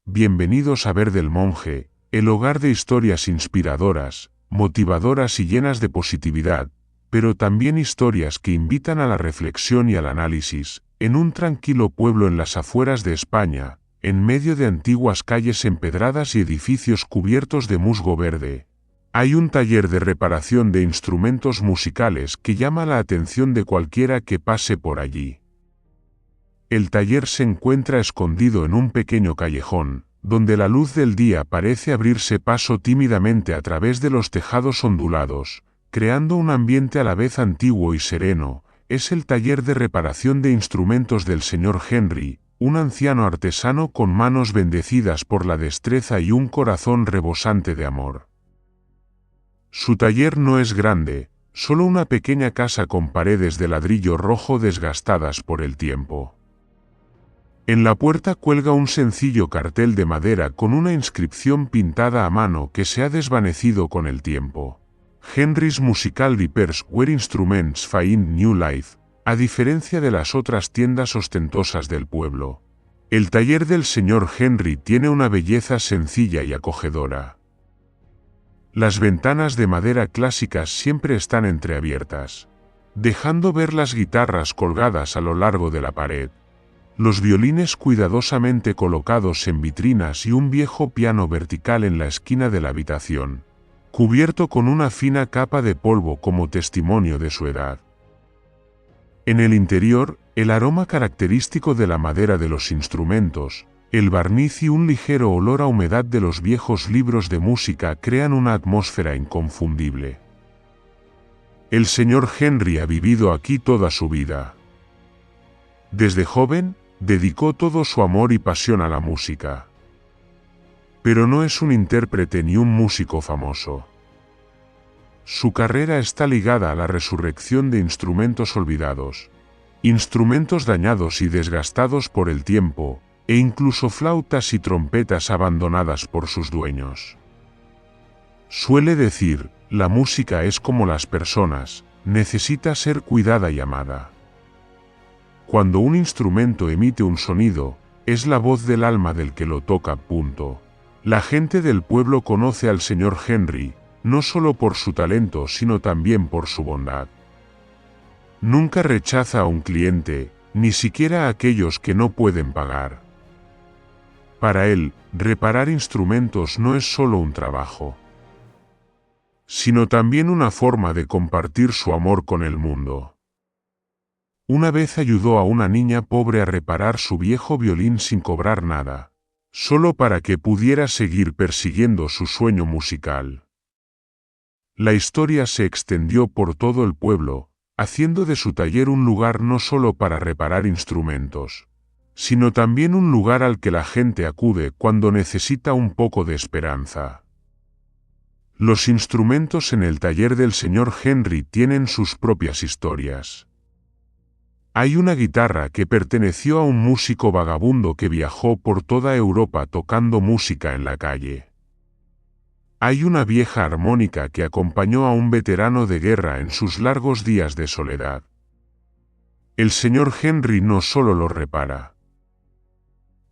Bienvenidos a Ver del Monje, el hogar de historias inspiradoras, motivadoras y llenas de positividad, pero también historias que invitan a la reflexión y al análisis, en un tranquilo pueblo en las afueras de España, en medio de antiguas calles empedradas y edificios cubiertos de musgo verde. Hay un taller de reparación de instrumentos musicales que llama la atención de cualquiera que pase por allí. El taller se encuentra escondido en un pequeño callejón, donde la luz del día parece abrirse paso tímidamente a través de los tejados ondulados, creando un ambiente a la vez antiguo y sereno. Es el taller de reparación de instrumentos del señor Henry, un anciano artesano con manos bendecidas por la destreza y un corazón rebosante de amor. Su taller no es grande, solo una pequeña casa con paredes de ladrillo rojo desgastadas por el tiempo. En la puerta cuelga un sencillo cartel de madera con una inscripción pintada a mano que se ha desvanecido con el tiempo. Henry's Musical Repairs where instruments find new life, a diferencia de las otras tiendas ostentosas del pueblo. El taller del señor Henry tiene una belleza sencilla y acogedora. Las ventanas de madera clásicas siempre están entreabiertas, dejando ver las guitarras colgadas a lo largo de la pared, los violines cuidadosamente colocados en vitrinas y un viejo piano vertical en la esquina de la habitación, cubierto con una fina capa de polvo como testimonio de su edad. En el interior, el aroma característico de la madera de los instrumentos, el barniz y un ligero olor a humedad de los viejos libros de música crean una atmósfera inconfundible. El señor Henry ha vivido aquí toda su vida. Desde joven, dedicó todo su amor y pasión a la música. Pero no es un intérprete ni un músico famoso. Su carrera está ligada a la resurrección de instrumentos olvidados, instrumentos dañados y desgastados por el tiempo, e incluso flautas y trompetas abandonadas por sus dueños. Suele decir, la música es como las personas, necesita ser cuidada y amada. Cuando un instrumento emite un sonido, es la voz del alma del que lo toca. La gente del pueblo conoce al señor Henry, no solo por su talento sino también por su bondad. Nunca rechaza a un cliente, ni siquiera a aquellos que no pueden pagar. Para él, reparar instrumentos no es solo un trabajo, sino también una forma de compartir su amor con el mundo. Una vez ayudó a una niña pobre a reparar su viejo violín sin cobrar nada, solo para que pudiera seguir persiguiendo su sueño musical. La historia se extendió por todo el pueblo, haciendo de su taller un lugar no solo para reparar instrumentos, sino también un lugar al que la gente acude cuando necesita un poco de esperanza. Los instrumentos en el taller del señor Henry tienen sus propias historias. Hay una guitarra que perteneció a un músico vagabundo que viajó por toda Europa tocando música en la calle. Hay una vieja armónica que acompañó a un veterano de guerra en sus largos días de soledad. El señor Henry no solo lo repara,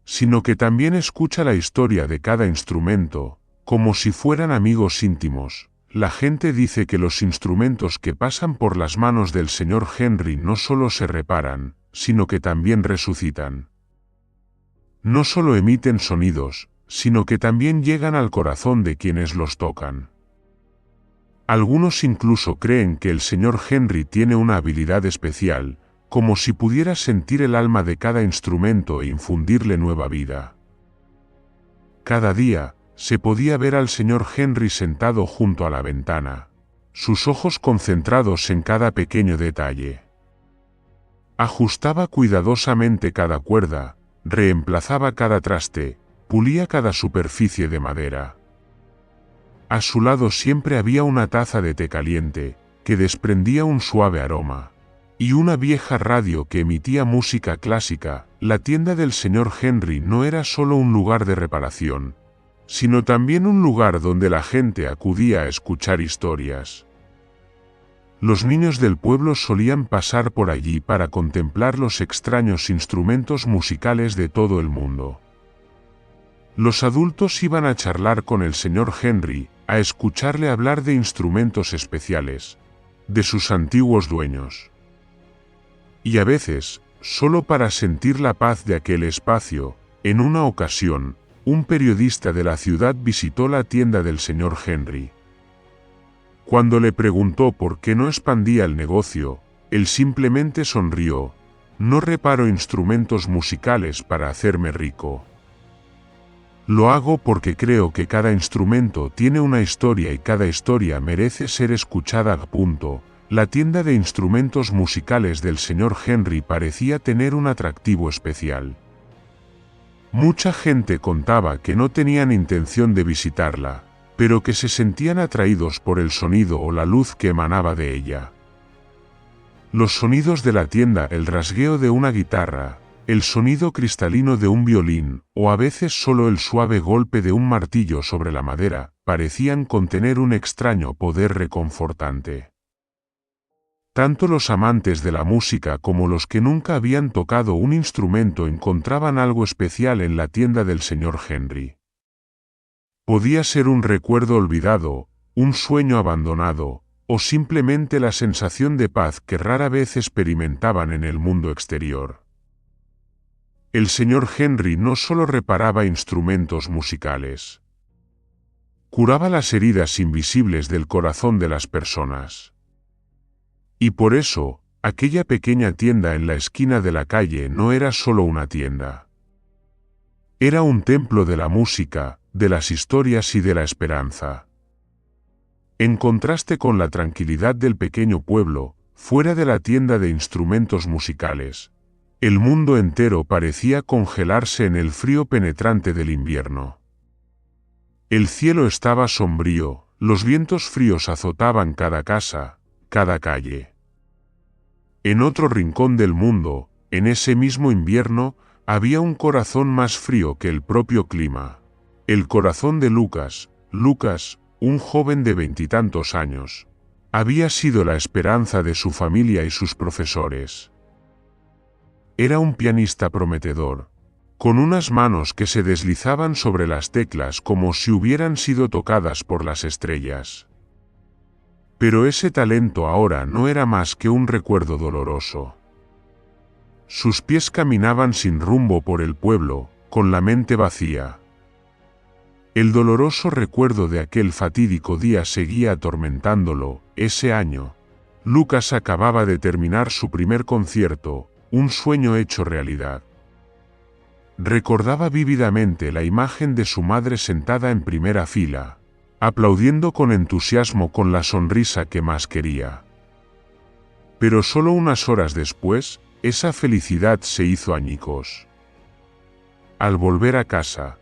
sino que también escucha la historia de cada instrumento, como si fueran amigos íntimos. La gente dice que los instrumentos que pasan por las manos del señor Henry no solo se reparan, sino que también resucitan. No solo emiten sonidos, sino que también llegan al corazón de quienes los tocan. Algunos incluso creen que el señor Henry tiene una habilidad especial, como si pudiera sentir el alma de cada instrumento e infundirle nueva vida. Cada día, se podía ver al señor Henry sentado junto a la ventana, sus ojos concentrados en cada pequeño detalle. Ajustaba cuidadosamente cada cuerda, reemplazaba cada traste, pulía cada superficie de madera. A su lado siempre había una taza de té caliente, que desprendía un suave aroma, y una vieja radio que emitía música clásica. La tienda del señor Henry no era solo un lugar de reparación, sino también un lugar donde la gente acudía a escuchar historias. Los niños del pueblo solían pasar por allí para contemplar los extraños instrumentos musicales de todo el mundo. Los adultos iban a charlar con el señor Henry, a escucharle hablar de instrumentos especiales, de sus antiguos dueños. Y a veces, solo para sentir la paz de aquel espacio, en una ocasión, un periodista de la ciudad visitó la tienda del señor Henry. Cuando le preguntó por qué no expandía el negocio, él simplemente sonrió: no reparo instrumentos musicales para hacerme rico. Lo hago porque creo que cada instrumento tiene una historia y cada historia merece ser escuchada. La tienda de instrumentos musicales del señor Henry parecía tener un atractivo especial. Mucha gente contaba que no tenían intención de visitarla, pero que se sentían atraídos por el sonido o la luz que emanaba de ella. Los sonidos de la tienda, el rasgueo de una guitarra, el sonido cristalino de un violín, o a veces solo el suave golpe de un martillo sobre la madera, parecían contener un extraño poder reconfortante. Tanto los amantes de la música como los que nunca habían tocado un instrumento encontraban algo especial en la tienda del señor Henry. Podía ser un recuerdo olvidado, un sueño abandonado, o simplemente la sensación de paz que rara vez experimentaban en el mundo exterior. El señor Henry no solo reparaba instrumentos musicales. Curaba las heridas invisibles del corazón de las personas. Y por eso, aquella pequeña tienda en la esquina de la calle no era solo una tienda. Era un templo de la música, de las historias y de la esperanza. En contraste con la tranquilidad del pequeño pueblo, fuera de la tienda de instrumentos musicales, el mundo entero parecía congelarse en el frío penetrante del invierno. El cielo estaba sombrío, los vientos fríos azotaban cada casa, cada calle. En otro rincón del mundo, en ese mismo invierno, había un corazón más frío que el propio clima. El corazón de Lucas, un joven de 20 y tantos años, había sido la esperanza de su familia y sus profesores. Era un pianista prometedor, con unas manos que se deslizaban sobre las teclas como si hubieran sido tocadas por las estrellas. Pero ese talento ahora no era más que un recuerdo doloroso. Sus pies caminaban sin rumbo por el pueblo, con la mente vacía. El doloroso recuerdo de aquel fatídico día seguía atormentándolo. Ese año, Lucas acababa de terminar su primer concierto, un sueño hecho realidad. Recordaba vívidamente la imagen de su madre sentada en primera fila, aplaudiendo con entusiasmo con la sonrisa que más quería. Pero solo unas horas después, esa felicidad se hizo añicos. Al volver a casa,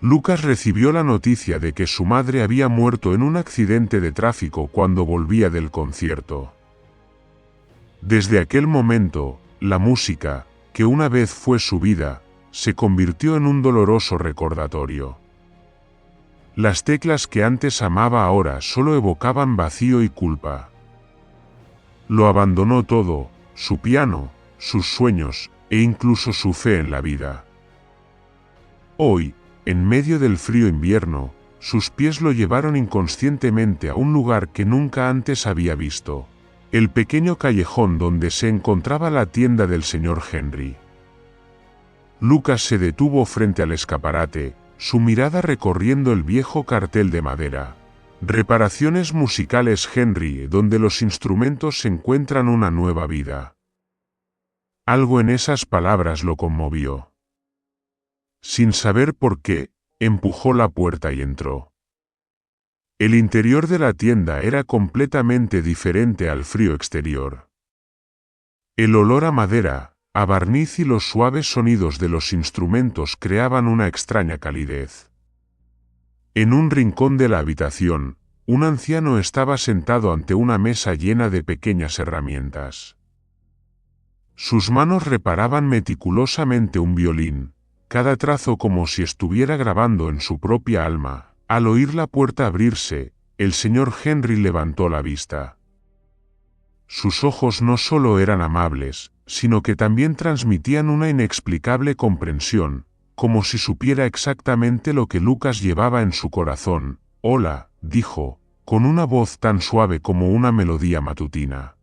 Lucas recibió la noticia de que su madre había muerto en un accidente de tráfico cuando volvía del concierto. Desde aquel momento, la música, que una vez fue su vida, se convirtió en un doloroso recordatorio. Las teclas que antes amaba ahora solo evocaban vacío y culpa. Lo abandonó todo, su piano, sus sueños, e incluso su fe en la vida. Hoy, en medio del frío invierno, sus pies lo llevaron inconscientemente a un lugar que nunca antes había visto. El pequeño callejón donde se encontraba la tienda del señor Henry. Lucas se detuvo frente al escaparate, su mirada recorriendo el viejo cartel de madera. Reparaciones musicales Henry, donde los instrumentos encuentran una nueva vida. Algo en esas palabras lo conmovió. Sin saber por qué, empujó la puerta y entró. El interior de la tienda era completamente diferente al frío exterior. El olor a madera, a barniz y los suaves sonidos de los instrumentos creaban una extraña calidez. En un rincón de la habitación, un anciano estaba sentado ante una mesa llena de pequeñas herramientas. Sus manos reparaban meticulosamente un violín, cada trazo como si estuviera grabando en su propia alma. Al oír la puerta abrirse, el señor Henry levantó la vista. Sus ojos no solo eran amables, sino que también transmitían una inexplicable comprensión. como si supiera exactamente lo que Lucas llevaba en su corazón. «Hola», dijo, con una voz tan suave como una melodía matutina.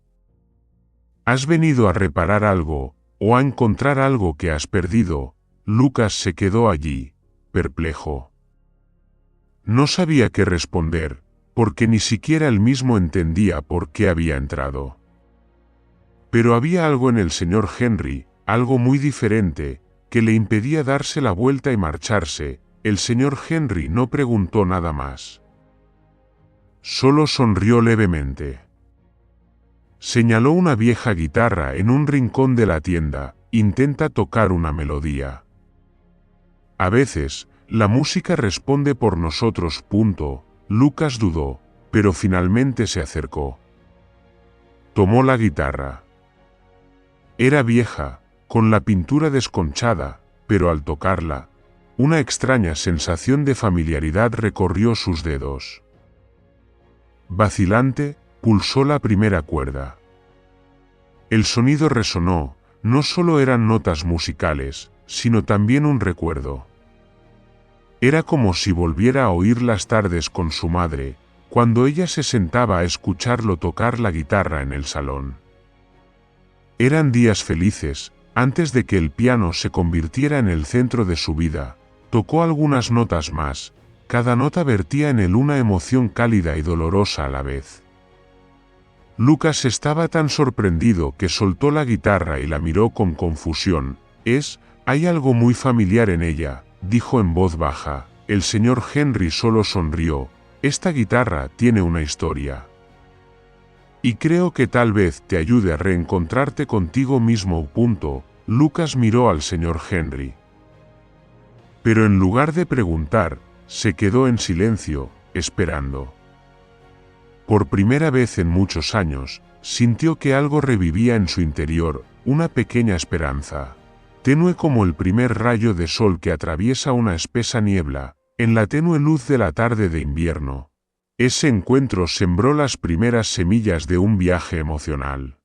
«¿Has venido a reparar algo, o a encontrar algo que has perdido?» Lucas se quedó allí, perplejo. No sabía qué responder, porque ni siquiera él mismo entendía por qué había entrado. Pero había algo en el señor Henry, algo muy diferente, que le impedía darse la vuelta y marcharse. El señor Henry no preguntó nada más. Solo sonrió levemente. Señaló una vieja guitarra en un rincón de la tienda. «Intenta tocar una melodía. A veces, la música responde por nosotros». Lucas dudó, pero finalmente se acercó. Tomó la guitarra. Era vieja, con la pintura desconchada, pero al tocarla, una extraña sensación de familiaridad recorrió sus dedos. Vacilante, pulsó la primera cuerda. El sonido resonó. No solo eran notas musicales, sino también un recuerdo. Era como si volviera a oír las tardes con su madre, cuando ella se sentaba a escucharlo tocar la guitarra en el salón. Eran días felices, antes de que el piano se convirtiera en el centro de su vida. Tocó algunas notas más, cada nota vertía en él una emoción cálida y dolorosa a la vez. Lucas estaba tan sorprendido que soltó la guitarra y la miró con confusión. Hay algo muy familiar en ella», dijo en voz baja. El señor Henry solo sonrió. «Esta guitarra tiene una historia. Y creo que tal vez te ayude a reencontrarte contigo mismo». Lucas miró al señor Henry. Pero en lugar de preguntar, se quedó en silencio, esperando. Por primera vez en muchos años, sintió que algo revivía en su interior, una pequeña esperanza. Tenue como el primer rayo de sol que atraviesa una espesa niebla, en la tenue luz de la tarde de invierno. Ese encuentro sembró las primeras semillas de un viaje emocional.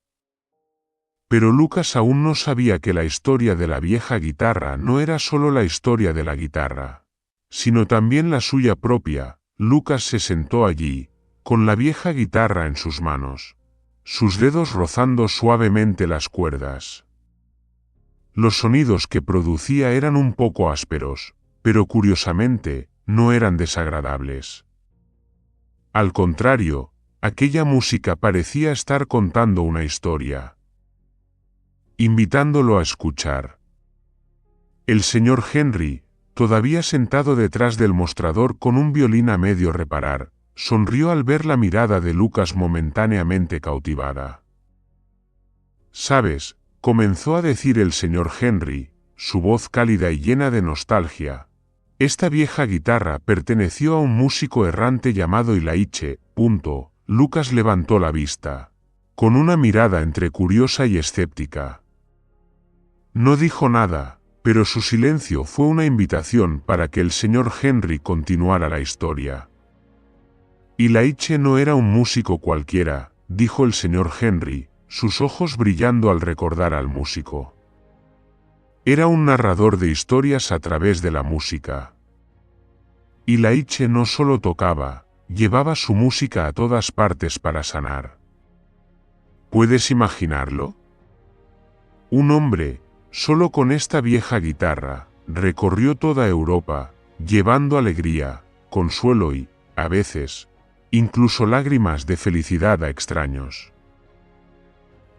Pero Lucas aún no sabía que la historia de la vieja guitarra no era solo la historia de la guitarra, sino también la suya propia. Lucas se sentó allí, con la vieja guitarra en sus manos, sus dedos rozando suavemente las cuerdas. Los sonidos que producía eran un poco ásperos, pero curiosamente, no eran desagradables. Al contrario, aquella música parecía estar contando una historia, invitándolo a escuchar. El señor Henry, todavía sentado detrás del mostrador con un violín a medio reparar, sonrió al ver la mirada de Lucas momentáneamente cautivada. «¿Sabes?», comenzó a decir el señor Henry, su voz cálida y llena de nostalgia. «Esta vieja guitarra perteneció a un músico errante llamado Ylaiche». Lucas levantó la vista, con una mirada entre curiosa y escéptica. No dijo nada, pero su silencio fue una invitación para que el señor Henry continuara la historia. «Ylaiche no era un músico cualquiera», dijo el señor Henry, sus ojos brillando al recordar al músico. «Era un narrador de historias a través de la música. Ylaiche no solo tocaba, llevaba su música a todas partes para sanar». ¿Puedes imaginarlo? Un hombre, solo con esta vieja guitarra, recorrió toda Europa, llevando alegría, consuelo y, a veces, incluso lágrimas de felicidad a extraños.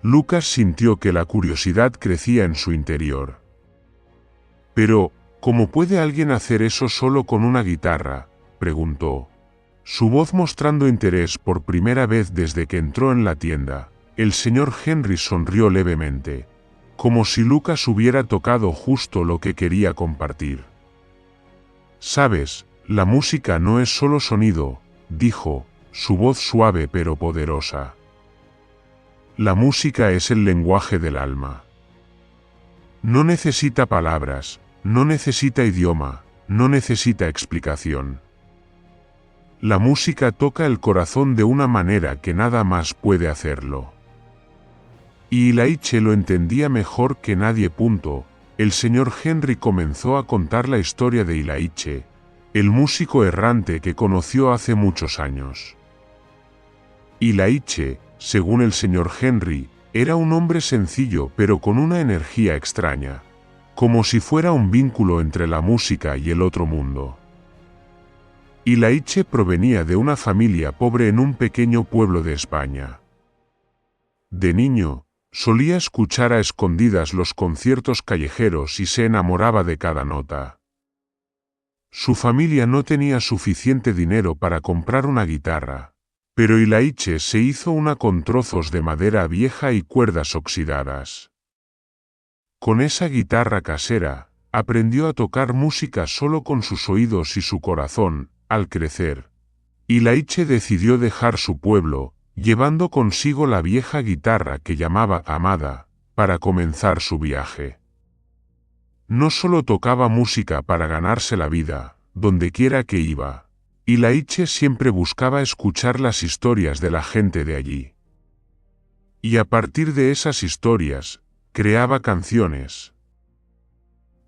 Lucas sintió que la curiosidad crecía en su interior. «Pero, ¿cómo puede alguien hacer eso solo con una guitarra?», preguntó, su voz mostrando interés por primera vez desde que entró en la tienda. El señor Henry sonrió levemente, como si Lucas hubiera tocado justo lo que quería compartir. «Sabes, la música no es solo sonido», dijo, su voz suave pero poderosa. «La música es el lenguaje del alma. No necesita palabras, no necesita idioma, no necesita explicación. La música toca el corazón de una manera que nada más puede hacerlo». Y Ylaiche lo entendía mejor que nadie. el señor Henry comenzó a contar la historia de Ilaiche, el músico errante que conoció hace muchos años. Ilaiche, según el señor Henry, era un hombre sencillo pero con una energía extraña, como si fuera un vínculo entre la música y el otro mundo. Ilaiche provenía de una familia pobre en un pequeño pueblo de España. De niño, solía escuchar a escondidas los conciertos callejeros y se enamoraba de cada nota. Su familia no tenía suficiente dinero para comprar una guitarra, pero Ilaiche se hizo una con trozos de madera vieja y cuerdas oxidadas. Con esa guitarra casera, aprendió a tocar música solo con sus oídos y su corazón. Al crecer, Ilaiche decidió dejar su pueblo, llevando consigo la vieja guitarra que llamaba Amada, para comenzar su viaje. No solo tocaba música para ganarse la vida, donde quiera que iba, Ilaiche siempre buscaba escuchar las historias de la gente de allí. Y a partir de esas historias, creaba canciones.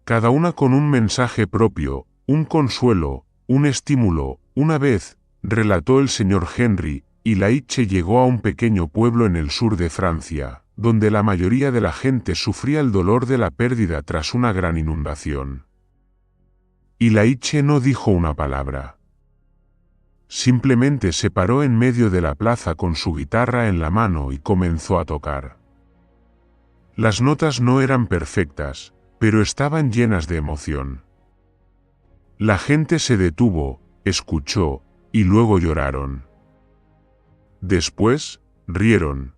Cada una con un mensaje propio, un consuelo, un estímulo. Una vez, relató el señor Henry, Ilaiche llegó a un pequeño pueblo en el sur de Francia, donde la mayoría de la gente sufría el dolor de la pérdida tras una gran inundación. Ilaiche no dijo una palabra. Simplemente se paró en medio de la plaza con su guitarra en la mano y comenzó a tocar. Las notas no eran perfectas, pero estaban llenas de emoción. La gente se detuvo, escuchó, y luego lloraron. Después, rieron.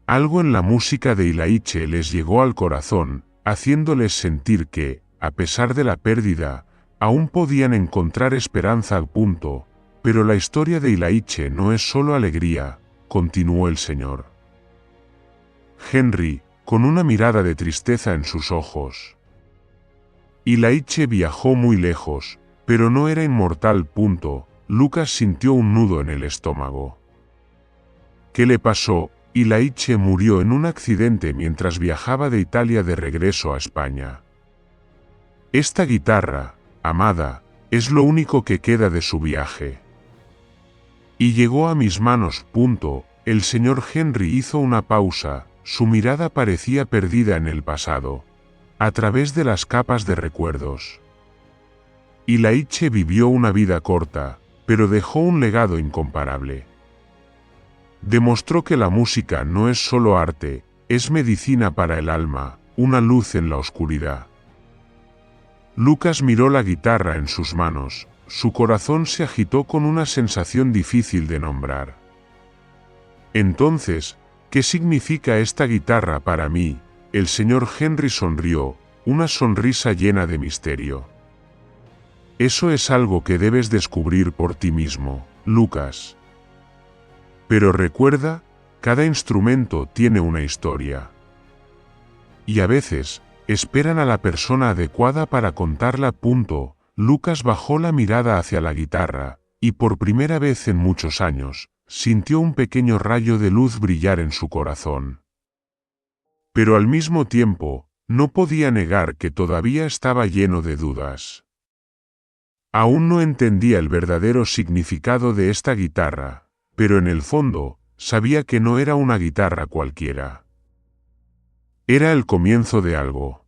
Algo en la música de Ilaiche les llegó al corazón, haciéndoles sentir que, a pesar de la pérdida, aún podían encontrar esperanza. Pero la historia de Ilaiche no es solo alegría, continuó el señor Henry, con una mirada de tristeza en sus ojos. Ilaiche viajó muy lejos, pero no era inmortal. Lucas sintió un nudo en el estómago. ¿Qué le pasó? Ilaiche murió en un accidente mientras viajaba de Italia de regreso a España. Esta guitarra, Amada, es lo único que queda de su viaje. Y llegó a mis manos. El señor Henry hizo una pausa, su mirada parecía perdida en el pasado, a través de las capas de recuerdos. Ilaiche vivió una vida corta, pero dejó un legado incomparable. Demostró que la música no es solo arte, es medicina para el alma, una luz en la oscuridad. Lucas miró la guitarra en sus manos, su corazón se agitó con una sensación difícil de nombrar. Entonces, ¿qué significa esta guitarra para mí? El señor Henry sonrió, una sonrisa llena de misterio. Eso es algo que debes descubrir por ti mismo, Lucas. Pero recuerda, cada instrumento tiene una historia. Y a veces, esperan a la persona adecuada para contarla. Lucas bajó la mirada hacia la guitarra, y por primera vez en muchos años, sintió un pequeño rayo de luz brillar en su corazón. Pero al mismo tiempo, no podía negar que todavía estaba lleno de dudas. Aún no entendía el verdadero significado de esta guitarra, pero en el fondo, sabía que no era una guitarra cualquiera. Era el comienzo de algo.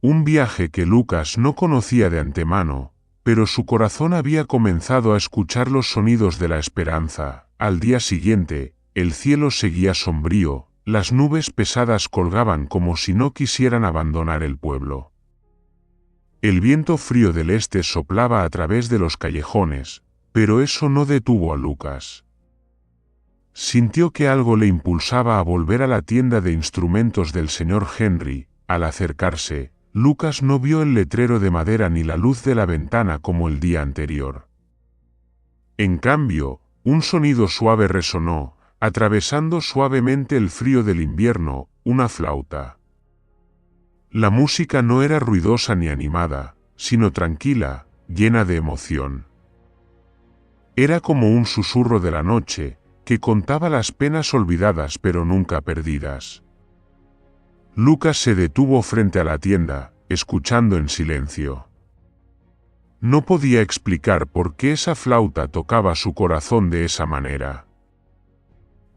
Un viaje que Lucas no conocía de antemano, pero su corazón había comenzado a escuchar los sonidos de la esperanza. Al día siguiente, el cielo seguía sombrío, las nubes pesadas colgaban como si no quisieran abandonar el pueblo. El viento frío del este soplaba a través de los callejones, pero eso no detuvo a Lucas. Sintió que algo le impulsaba a volver a la tienda de instrumentos del señor Henry. Al acercarse, Lucas no vio el letrero de madera ni la luz de la ventana como el día anterior. En cambio, un sonido suave resonó, atravesando suavemente el frío del invierno, una flauta. La música no era ruidosa ni animada, sino tranquila, llena de emoción. Era como un susurro de la noche, que contaba las penas olvidadas pero nunca perdidas. Lucas se detuvo frente a la tienda, escuchando en silencio. No podía explicar por qué esa flauta tocaba su corazón de esa manera.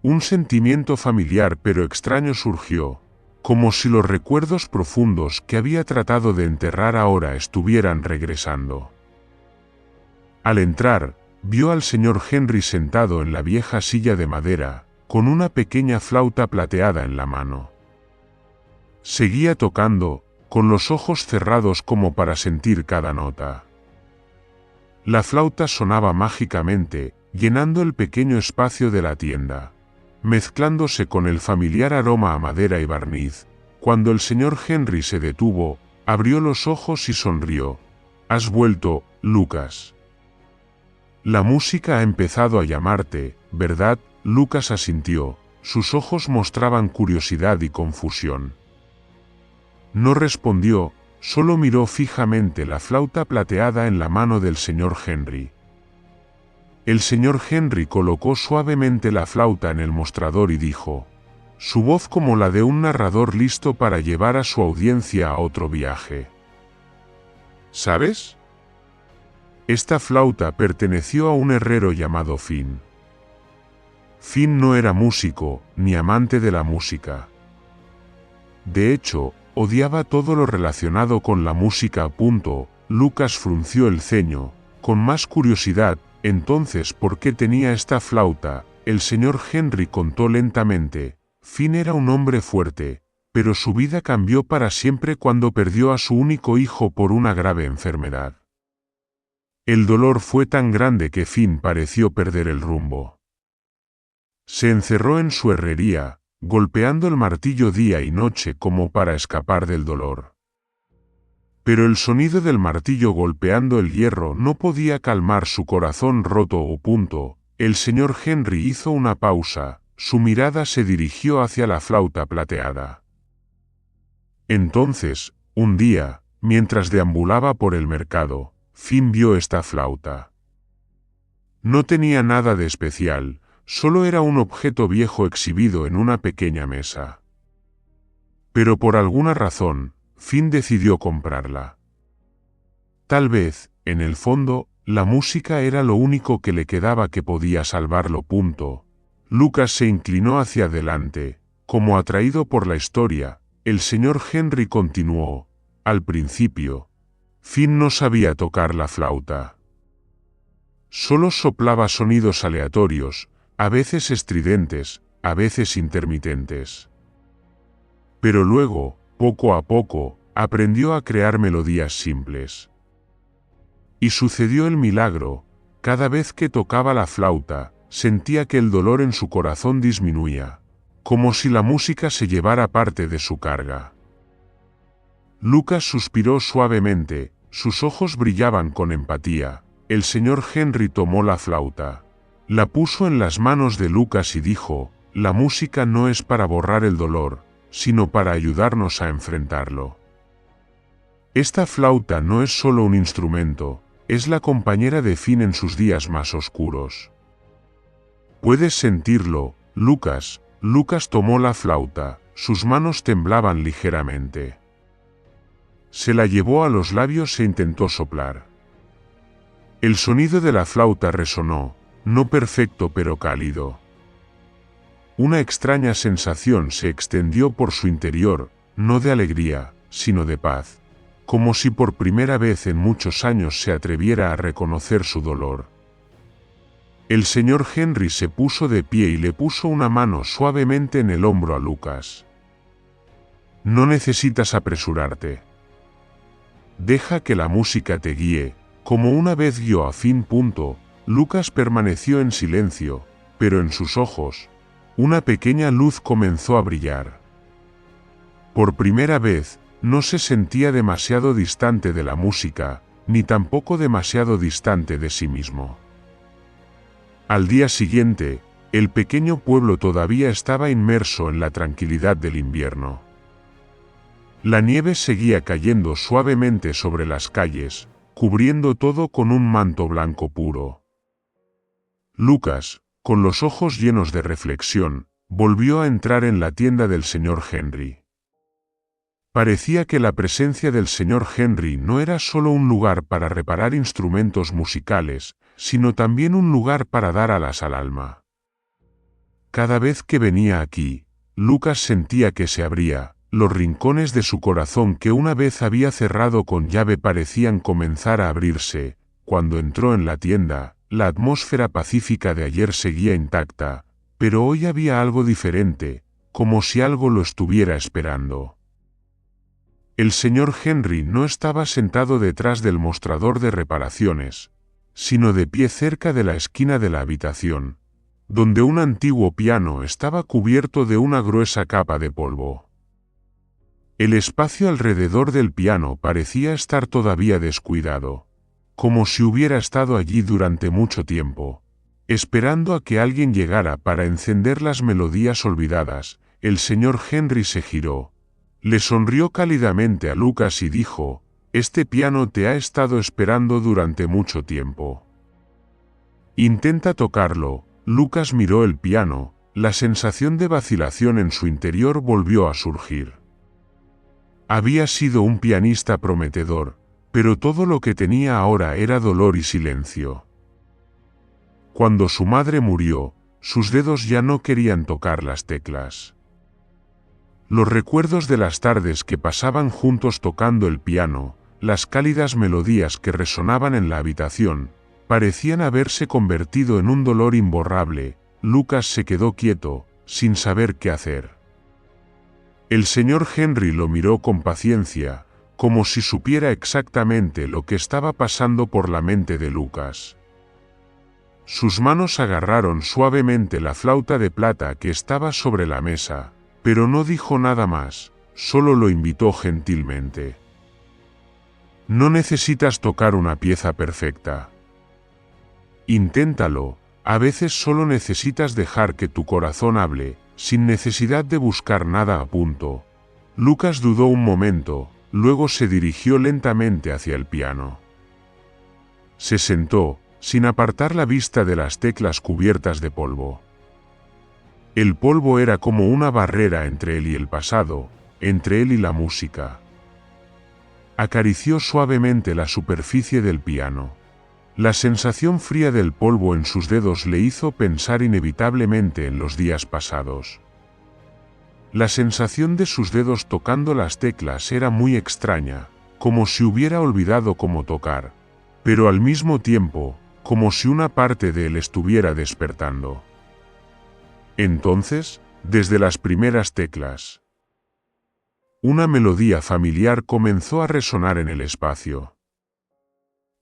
Un sentimiento familiar pero extraño surgió, como si los recuerdos profundos que había tratado de enterrar ahora estuvieran regresando. Al entrar, vio al señor Henry sentado en la vieja silla de madera, con una pequeña flauta plateada en la mano. Seguía tocando, con los ojos cerrados como para sentir cada nota. La flauta sonaba mágicamente, llenando el pequeño espacio de la tienda, mezclándose con el familiar aroma a madera y barniz. Cuando el señor Henry se detuvo, abrió los ojos y sonrió. «¿Has vuelto, Lucas? La música ha empezado a llamarte, ¿verdad?» Lucas asintió. Sus ojos mostraban curiosidad y confusión. No respondió, solo miró fijamente la flauta plateada en la mano del señor Henry. El señor Henry colocó suavemente la flauta en el mostrador y dijo, su voz como la de un narrador listo para llevar a su audiencia a otro viaje. ¿Sabes? Esta flauta perteneció a un herrero llamado Finn. Finn no era músico, ni amante de la música. De hecho, odiaba todo lo relacionado con la música. Lucas frunció el ceño, con más curiosidad. Entonces, ¿por qué tenía esta flauta? El señor Henry contó lentamente. Finn era un hombre fuerte, pero su vida cambió para siempre cuando perdió a su único hijo por una grave enfermedad. El dolor fue tan grande que Finn pareció perder el rumbo. Se encerró en su herrería, golpeando el martillo día y noche como para escapar del dolor. Pero el sonido del martillo golpeando el hierro no podía calmar su corazón roto. El señor Henry hizo una pausa, su mirada se dirigió hacia la flauta plateada. Entonces, un día, mientras deambulaba por el mercado, Finn vio esta flauta. No tenía nada de especial, solo era un objeto viejo exhibido en una pequeña mesa. Pero por alguna razón, Finn decidió comprarla. Tal vez, en el fondo, la música era lo único que le quedaba que podía salvarlo. Lucas se inclinó hacia adelante, como atraído por la historia. El señor Henry continuó. Al principio, Finn no sabía tocar la flauta. Solo soplaba sonidos aleatorios, a veces estridentes, a veces intermitentes. Pero luego, poco a poco, aprendió a crear melodías simples. Y sucedió el milagro. Cada vez que tocaba la flauta, sentía que el dolor en su corazón disminuía, como si la música se llevara parte de su carga. Lucas suspiró suavemente, sus ojos brillaban con empatía. El señor Henry tomó la flauta, la puso en las manos de Lucas y dijo, la música no es para borrar el dolor, sino para ayudarnos a enfrentarlo. Esta flauta no es solo un instrumento, es la compañera de Finn en sus días más oscuros. ¿Puedes sentirlo, Lucas? Lucas tomó la flauta, sus manos temblaban ligeramente. Se la llevó a los labios e intentó soplar. El sonido de la flauta resonó, no perfecto pero cálido. Una extraña sensación se extendió por su interior, no de alegría, sino de paz, como si por primera vez en muchos años se atreviera a reconocer su dolor. El señor Henry se puso de pie y le puso una mano suavemente en el hombro a Lucas. No necesitas apresurarte. Deja que la música te guíe, como una vez guió a Finn. Lucas permaneció en silencio, pero en sus ojos, una pequeña luz comenzó a brillar. Por primera vez, no se sentía demasiado distante de la música, ni tampoco demasiado distante de sí mismo. Al día siguiente, el pequeño pueblo todavía estaba inmerso en la tranquilidad del invierno. La nieve seguía cayendo suavemente sobre las calles, cubriendo todo con un manto blanco puro. Lucas, con los ojos llenos de reflexión, volvió a entrar en la tienda del señor Henry. Parecía que la presencia del señor Henry no era solo un lugar para reparar instrumentos musicales, sino también un lugar para dar alas al alma. Cada vez que venía aquí, Lucas sentía que se abría, los rincones de su corazón que una vez había cerrado con llave parecían comenzar a abrirse. Cuando entró en la tienda, la atmósfera pacífica de ayer seguía intacta, pero hoy había algo diferente, como si algo lo estuviera esperando. El señor Henry no estaba sentado detrás del mostrador de reparaciones, sino de pie cerca de la esquina de la habitación, donde un antiguo piano estaba cubierto de una gruesa capa de polvo. El espacio alrededor del piano parecía estar todavía descuidado, como si hubiera estado allí durante mucho tiempo, esperando a que alguien llegara para encender las melodías olvidadas. El señor Henry se giró, le sonrió cálidamente a Lucas y dijo: «Este piano te ha estado esperando durante mucho tiempo. Intenta tocarlo». Lucas miró el piano, la sensación de vacilación en su interior volvió a surgir. Había sido un pianista prometedor, pero todo lo que tenía ahora era dolor y silencio. Cuando su madre murió, sus dedos ya no querían tocar las teclas. Los recuerdos de las tardes que pasaban juntos tocando el piano, las cálidas melodías que resonaban en la habitación, parecían haberse convertido en un dolor imborrable. Lucas se quedó quieto, sin saber qué hacer. El señor Henry lo miró con paciencia, como si supiera exactamente lo que estaba pasando por la mente de Lucas. Sus manos agarraron suavemente la flauta de plata que estaba sobre la mesa, pero no dijo nada más, solo lo invitó gentilmente. No necesitas tocar una pieza perfecta. Inténtalo, a veces solo necesitas dejar que tu corazón hable, sin necesidad de buscar nada a punto. Lucas dudó un momento, luego se dirigió lentamente hacia el piano. Se sentó, sin apartar la vista de las teclas cubiertas de polvo. El polvo era como una barrera entre él y el pasado, entre él y la música. Acarició suavemente la superficie del piano. La sensación fría del polvo en sus dedos le hizo pensar inevitablemente en los días pasados. La sensación de sus dedos tocando las teclas era muy extraña, como si hubiera olvidado cómo tocar, pero al mismo tiempo, como si una parte de él estuviera despertando. Entonces, desde las primeras teclas, una melodía familiar comenzó a resonar en el espacio.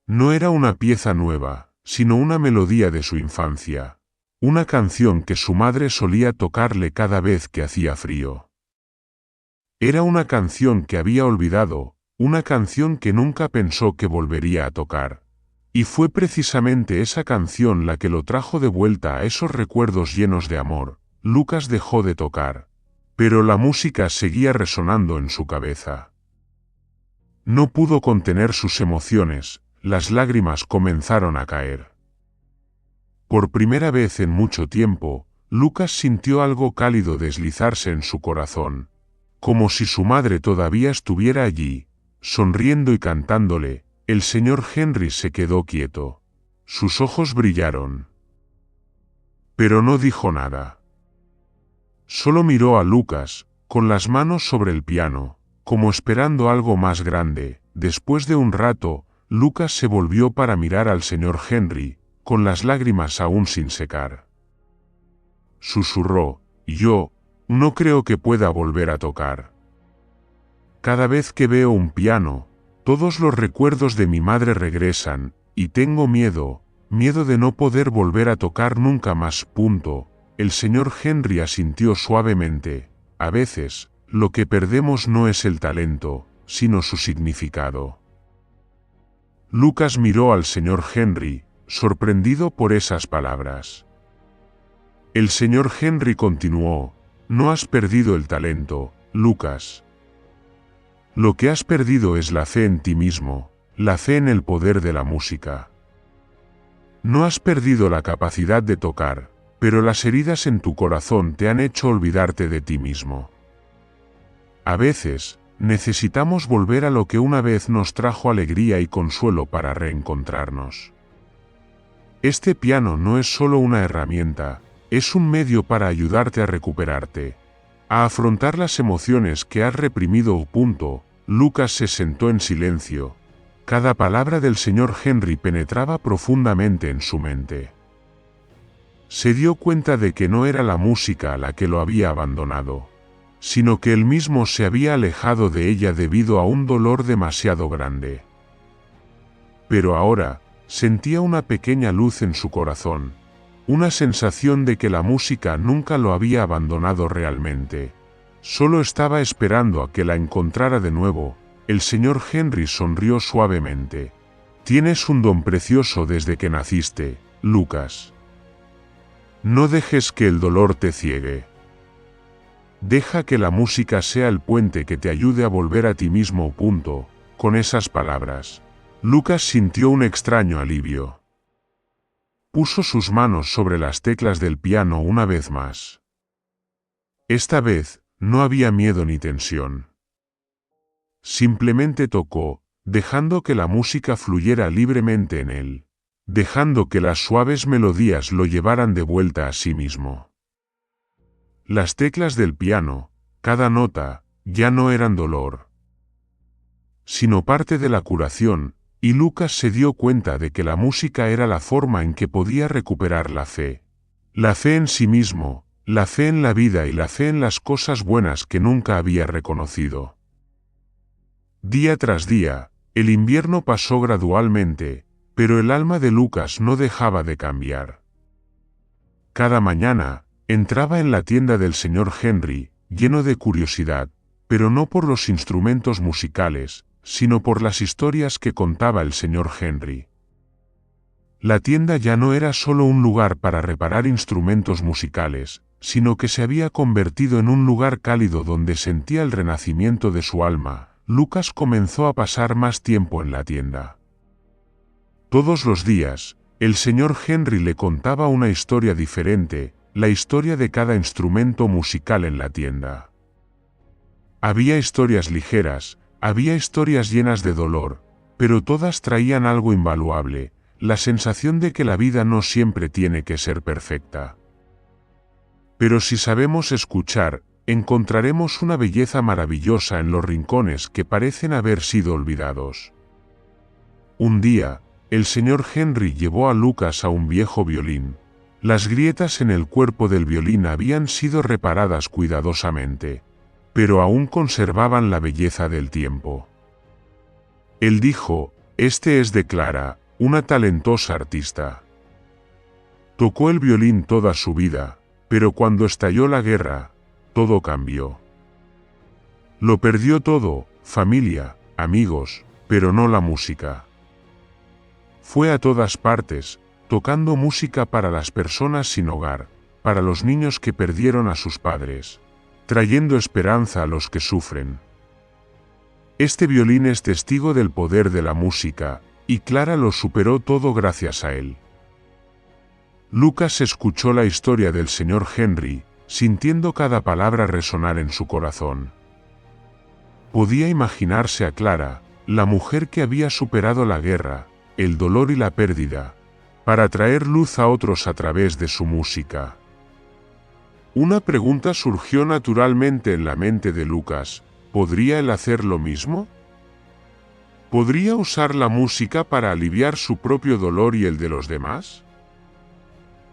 No era una pieza nueva, sino una melodía de su infancia, una canción que su madre solía tocarle cada vez que hacía frío. Era una canción que había olvidado, una canción que nunca pensó que volvería a tocar. Y fue precisamente esa canción la que lo trajo de vuelta a esos recuerdos llenos de amor. Lucas dejó de tocar, pero la música seguía resonando en su cabeza. No pudo contener sus emociones, las lágrimas comenzaron a caer. Por primera vez en mucho tiempo, Lucas sintió algo cálido deslizarse en su corazón, como si su madre todavía estuviera allí, sonriendo y cantándole. El señor Henry se quedó quieto. Sus ojos brillaron. Pero no dijo nada. Solo miró a Lucas, con las manos sobre el piano, como esperando algo más grande. Después de un rato, Lucas se volvió para mirar al señor Henry, con las lágrimas aún sin secar. Susurró: «Yo no creo que pueda volver a tocar. Cada vez que veo un piano, todos los recuerdos de mi madre regresan, y tengo miedo de no poder volver a tocar nunca más». El señor Henry asintió suavemente. A veces, lo que perdemos no es el talento, sino su significado. Lucas miró al señor Henry, sorprendido por esas palabras. El señor Henry continuó: «No has perdido el talento, Lucas. Lo que has perdido es la fe en ti mismo, la fe en el poder de la música. No has perdido la capacidad de tocar, pero las heridas en tu corazón te han hecho olvidarte de ti mismo. A veces, necesitamos volver a lo que una vez nos trajo alegría y consuelo para reencontrarnos. Este piano no es solo una herramienta, es un medio para ayudarte a recuperarte, a afrontar las emociones que has reprimido. Lucas se sentó en silencio. Cada palabra del señor Henry penetraba profundamente en su mente. Se dio cuenta de que no era la música la que lo había abandonado, sino que él mismo se había alejado de ella debido a un dolor demasiado grande. Pero ahora, sentía una pequeña luz en su corazón, una sensación de que la música nunca lo había abandonado realmente. Solo estaba esperando a que la encontrara de nuevo. El señor Henry sonrió suavemente. Tienes un don precioso desde que naciste, Lucas. No dejes que el dolor te ciegue. Deja que la música sea el puente que te ayude a volver a ti mismo. Con esas palabras, Lucas sintió un extraño alivio. Puso sus manos sobre las teclas del piano una vez más. Esta vez, no había miedo ni tensión. Simplemente tocó, dejando que la música fluyera libremente en él, dejando que las suaves melodías lo llevaran de vuelta a sí mismo. Las teclas del piano, cada nota, ya no eran dolor, sino parte de la curación, y Lucas se dio cuenta de que la música era la forma en que podía recuperar la fe en sí mismo, la fe en la vida y la fe en las cosas buenas que nunca había reconocido. Día tras día, el invierno pasó gradualmente, pero el alma de Lucas no dejaba de cambiar. Cada mañana, entraba en la tienda del señor Henry, lleno de curiosidad, pero no por los instrumentos musicales, sino por las historias que contaba el señor Henry. La tienda ya no era solo un lugar para reparar instrumentos musicales, sino que se había convertido en un lugar cálido donde sentía el renacimiento de su alma. Lucas comenzó a pasar más tiempo en la tienda. Todos los días, el señor Henry le contaba una historia diferente, la historia de cada instrumento musical en la tienda. Había historias ligeras, había historias llenas de dolor, pero todas traían algo invaluable, la sensación de que la vida no siempre tiene que ser perfecta. Pero si sabemos escuchar, encontraremos una belleza maravillosa en los rincones que parecen haber sido olvidados. Un día, el señor Henry llevó a Lucas a un viejo violín. Las grietas en el cuerpo del violín habían sido reparadas cuidadosamente, pero aún conservaban la belleza del tiempo. Él dijo, «Este es de Clara, una talentosa artista. Tocó el violín toda su vida, pero cuando estalló la guerra, todo cambió. Lo perdió todo, familia, amigos, pero no la música. Fue a todas partes, tocando música para las personas sin hogar, para los niños que perdieron a sus padres, trayendo esperanza a los que sufren. Este violín es testigo del poder de la música, y Clara lo superó todo gracias a él». Lucas escuchó la historia del señor Henry, sintiendo cada palabra resonar en su corazón. Podía imaginarse a Clara, la mujer que había superado la guerra, el dolor y la pérdida, para traer luz a otros a través de su música. Una pregunta surgió naturalmente en la mente de Lucas: ¿podría él hacer lo mismo? ¿Podría usar la música para aliviar su propio dolor y el de los demás?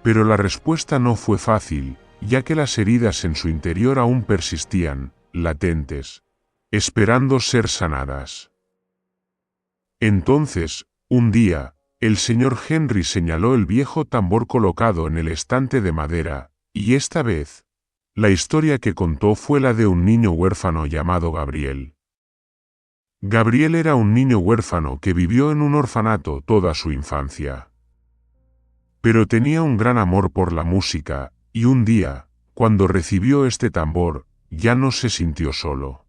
Pero la respuesta no fue fácil, ya que las heridas en su interior aún persistían, latentes, esperando ser sanadas. Entonces, un día, el señor Henry señaló el viejo tambor colocado en el estante de madera, y esta vez, la historia que contó fue la de un niño huérfano llamado Gabriel. Gabriel era un niño huérfano que vivió en un orfanato toda su infancia. Pero tenía un gran amor por la música, y un día, cuando recibió este tambor, ya no se sintió solo.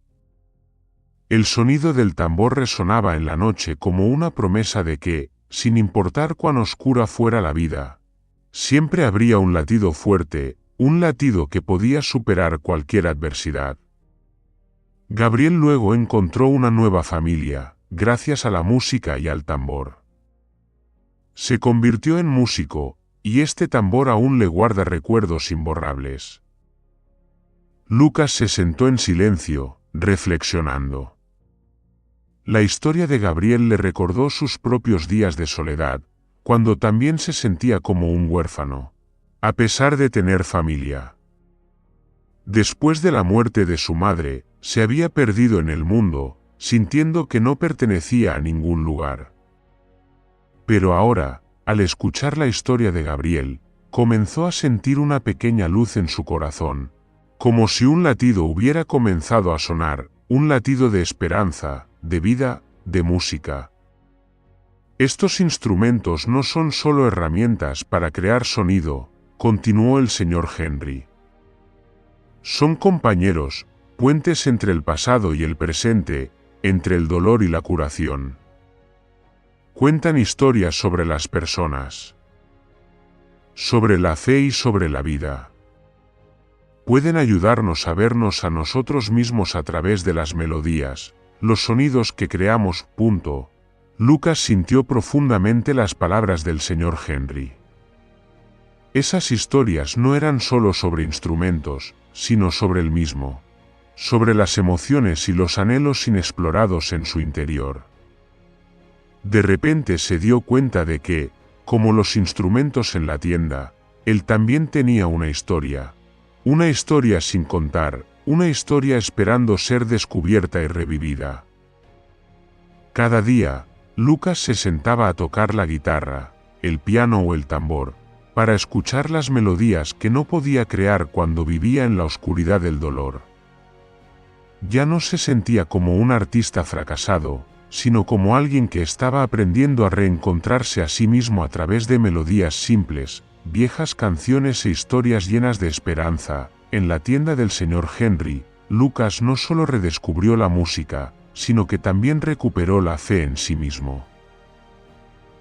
El sonido del tambor resonaba en la noche como una promesa de que, sin importar cuán oscura fuera la vida, siempre habría un latido fuerte, un latido que podía superar cualquier adversidad. Gabriel luego encontró una nueva familia, gracias a la música y al tambor. Se convirtió en músico, y este tambor aún le guarda recuerdos imborrables. Lucas se sentó en silencio, reflexionando. La historia de Gabriel le recordó sus propios días de soledad, cuando también se sentía como un huérfano, a pesar de tener familia. Después de la muerte de su madre, se había perdido en el mundo, sintiendo que no pertenecía a ningún lugar. Pero ahora, al escuchar la historia de Gabriel, comenzó a sentir una pequeña luz en su corazón, como si un latido hubiera comenzado a sonar, un latido de esperanza, de vida, de música. Estos instrumentos no son solo herramientas para crear sonido, continuó el señor Henry. Son compañeros, puentes entre el pasado y el presente, entre el dolor y la curación. Cuentan historias sobre las personas, sobre la fe y sobre la vida. Pueden ayudarnos a vernos a nosotros mismos a través de las melodías, los sonidos que creamos. Lucas sintió profundamente las palabras del señor Henry. Esas historias no eran solo sobre instrumentos, sino sobre él mismo, sobre las emociones y los anhelos inexplorados en su interior. De repente se dio cuenta de que, como los instrumentos en la tienda, él también tenía una historia sin contar, una historia esperando ser descubierta y revivida. Cada día, Lucas se sentaba a tocar la guitarra, el piano o el tambor, para escuchar las melodías que no podía crear cuando vivía en la oscuridad del dolor. Ya no se sentía como un artista fracasado, sino como alguien que estaba aprendiendo a reencontrarse a sí mismo a través de melodías simples, viejas canciones e historias llenas de esperanza. En la tienda del señor Henry, Lucas no solo redescubrió la música, sino que también recuperó la fe en sí mismo.